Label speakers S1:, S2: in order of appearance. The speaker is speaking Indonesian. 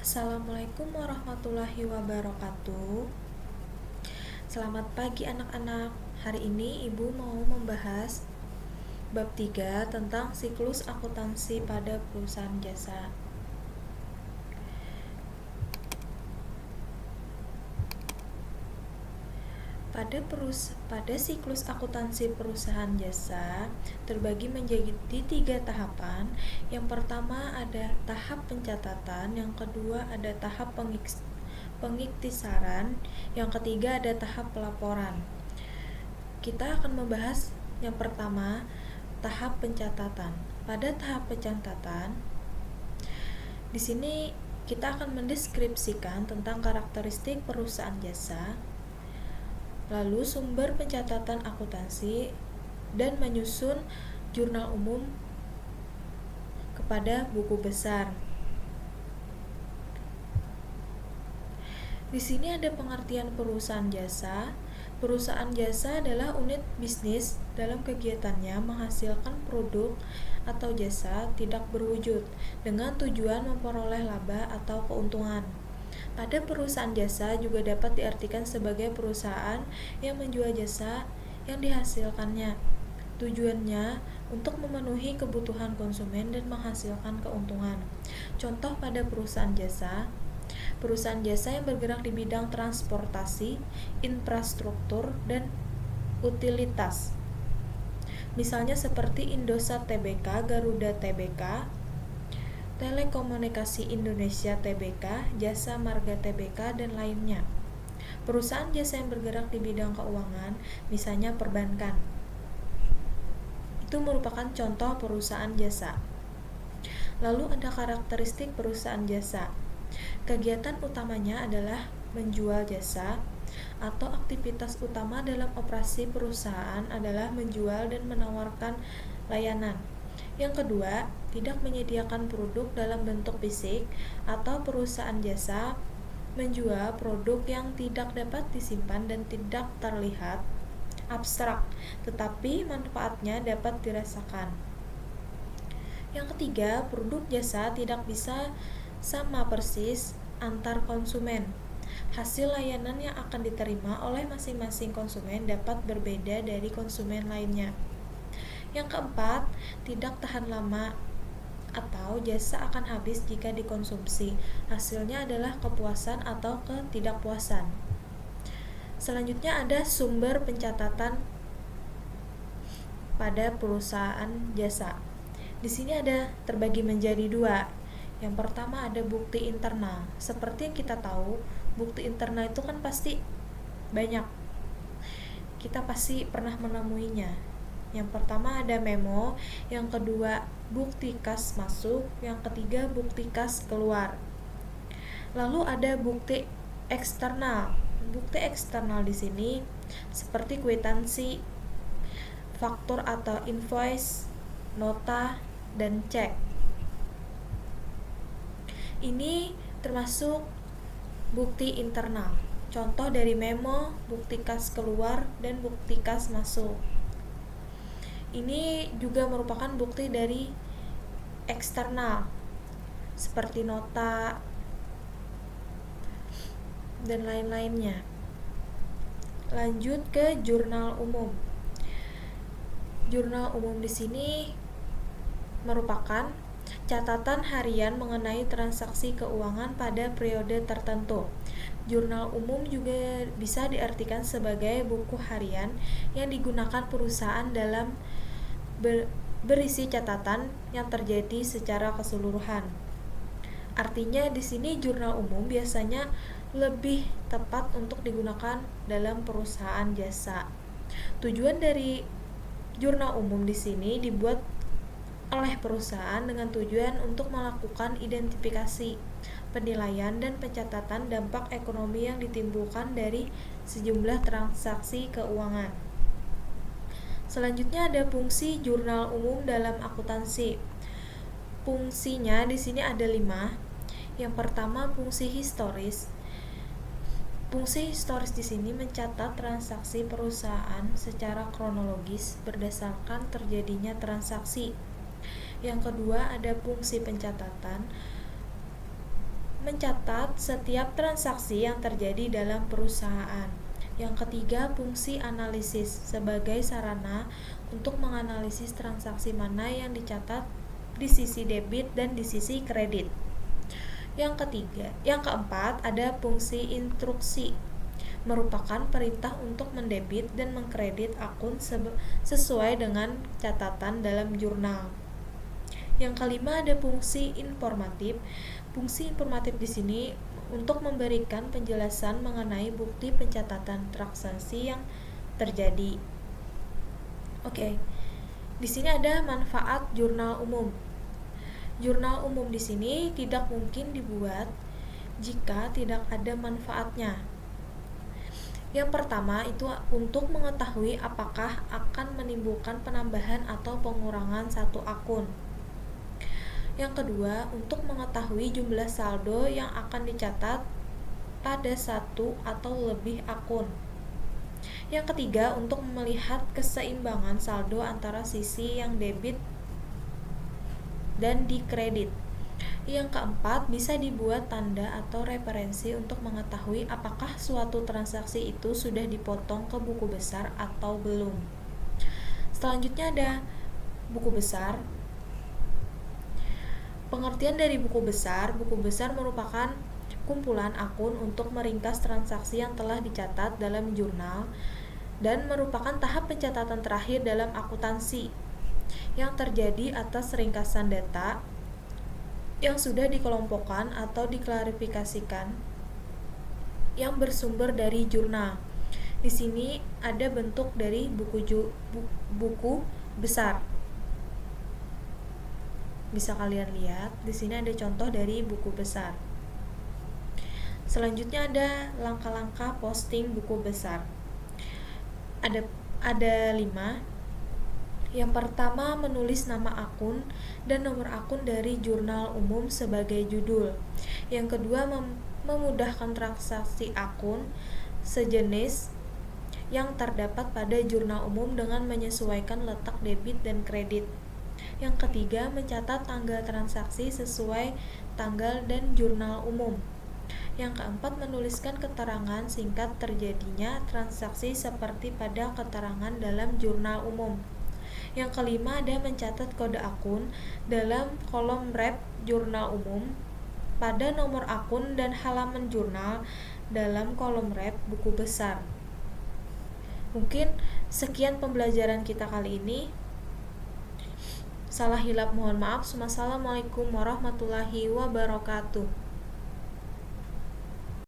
S1: Assalamualaikum warahmatullahi wabarakatuh. Selamat pagi anak-anak. Hari ini Ibu mau membahas bab 3 tentang siklus akuntansi pada perusahaan jasa. Pada siklus akuntansi perusahaan jasa terbagi menjadi 3 tahapan. Yang pertama ada tahap pencatatan, yang kedua ada tahap pengiktisaran, yang ketiga ada tahap pelaporan. Kita akan membahas yang pertama, tahap pencatatan. Pada tahap pencatatan, di sini kita akan mendeskripsikan tentang karakteristik perusahaan jasa, lalu sumber pencatatan akuntansi, dan menyusun jurnal umum kepada buku besar. Di sini ada pengertian perusahaan jasa. Perusahaan jasa adalah unit bisnis dalam kegiatannya menghasilkan produk atau jasa tidak berwujud dengan tujuan memperoleh laba atau keuntungan. Pada perusahaan jasa juga dapat diartikan sebagai perusahaan yang menjual jasa yang dihasilkannya. Tujuannya untuk memenuhi kebutuhan konsumen dan menghasilkan keuntungan. Contoh pada perusahaan jasa yang bergerak di bidang transportasi, infrastruktur, dan utilitas. Misalnya seperti Indosat Tbk, Garuda Tbk, Telekomunikasi Indonesia Tbk, Jasa Marga Tbk, dan lainnya. Perusahaan jasa yang bergerak di bidang keuangan, misalnya perbankan, itu merupakan contoh perusahaan jasa. Lalu ada karakteristik perusahaan jasa. Kegiatan utamanya adalah menjual jasa, atau aktivitas utama dalam operasi perusahaan adalah menjual dan menawarkan layanan. Yang kedua, tidak menyediakan produk dalam bentuk fisik, atau perusahaan jasa menjual produk yang tidak dapat disimpan dan tidak terlihat abstrak, tetapi manfaatnya dapat dirasakan. Yang ketiga, produk jasa tidak bisa sama persis antar konsumen. Hasil layanan yang akan diterima oleh masing-masing konsumen dapat berbeda dari konsumen lainnya. Yang keempat, tidak tahan lama atau jasa akan habis jika dikonsumsi. Hasilnya adalah kepuasan atau ketidakpuasan. Selanjutnya ada sumber pencatatan pada perusahaan jasa. Di sini ada terbagi menjadi 2. Yang pertama ada bukti internal. Seperti yang kita tahu, bukti internal itu kan pasti banyak. Kita pasti pernah menemuinya. Yang pertama ada memo, yang kedua bukti kas masuk, yang ketiga bukti kas keluar. Lalu ada bukti eksternal. Bukti eksternal di sini seperti kwitansi, faktur atau invoice, nota, dan cek. Ini termasuk bukti internal. Contoh dari memo, bukti kas keluar, dan bukti kas masuk. Ini juga merupakan bukti dari eksternal, seperti nota dan lain-lainnya. Lanjut ke jurnal umum. Jurnal umum di sini merupakan catatan harian mengenai transaksi keuangan pada periode tertentu. Jurnal umum juga bisa diartikan sebagai buku harian yang digunakan perusahaan dalam berisi catatan yang terjadi secara keseluruhan. Artinya di sini jurnal umum biasanya lebih tepat untuk digunakan dalam perusahaan jasa. Tujuan dari jurnal umum di sini dibuat oleh perusahaan dengan tujuan untuk melakukan identifikasi, penilaian, dan pencatatan dampak ekonomi yang ditimbulkan dari sejumlah transaksi keuangan. Selanjutnya ada fungsi jurnal umum dalam akuntansi. Fungsinya di sini ada 5. Yang pertama fungsi historis. Fungsi historis di sini mencatat transaksi perusahaan secara kronologis berdasarkan terjadinya transaksi. Yang kedua ada fungsi pencatatan. mencatat setiap transaksi yang terjadi dalam perusahaan. Yang ketiga, fungsi analisis sebagai sarana untuk menganalisis transaksi mana yang dicatat di sisi debit dan di sisi kredit. Yang keempat, ada fungsi instruksi, merupakan perintah untuk mendebit dan mengkredit akun sesuai dengan catatan dalam jurnal. Yang kelima, ada fungsi informatif. Fungsi informatif di sini untuk memberikan penjelasan mengenai bukti pencatatan transaksi yang terjadi. Oke. Di sini ada manfaat jurnal umum. Jurnal umum di sini tidak mungkin dibuat jika tidak ada manfaatnya. Yang pertama itu untuk mengetahui apakah akan menimbulkan penambahan atau pengurangan satu akun. Yang kedua, untuk mengetahui jumlah saldo yang akan dicatat pada satu atau lebih akun. Yang ketiga, untuk melihat keseimbangan saldo antara sisi yang debit dan di kredit. Yang keempat, bisa dibuat tanda atau referensi untuk mengetahui apakah suatu transaksi itu sudah dipotong ke buku besar atau belum. Selanjutnya ada buku besar. Pengertian dari buku besar merupakan kumpulan akun untuk meringkas transaksi yang telah dicatat dalam jurnal dan merupakan tahap pencatatan terakhir dalam akuntansi yang terjadi atas ringkasan data yang sudah dikelompokkan atau diklarifikasikan yang bersumber dari jurnal. Di sini ada bentuk dari buku besar. Bisa kalian lihat, di sini ada contoh dari buku besar. Selanjutnya ada langkah-langkah posting buku besar. Ada 5. Yang pertama, menulis nama akun dan nomor akun dari jurnal umum sebagai judul. Yang kedua, memudahkan transaksi akun sejenis yang terdapat pada jurnal umum dengan menyesuaikan letak debit dan kredit. Yang ketiga, mencatat tanggal transaksi sesuai tanggal dan jurnal umum. Yang keempat, menuliskan keterangan singkat terjadinya transaksi seperti pada keterangan dalam jurnal umum. Yang kelima, ada mencatat kode akun dalam kolom rep jurnal umum pada nomor akun dan halaman jurnal dalam kolom rep buku besar. Mungkin sekian pembelajaran kita kali ini. Salah hilap mohon maaf. Wassalamualaikum warahmatullahi wabarakatuh.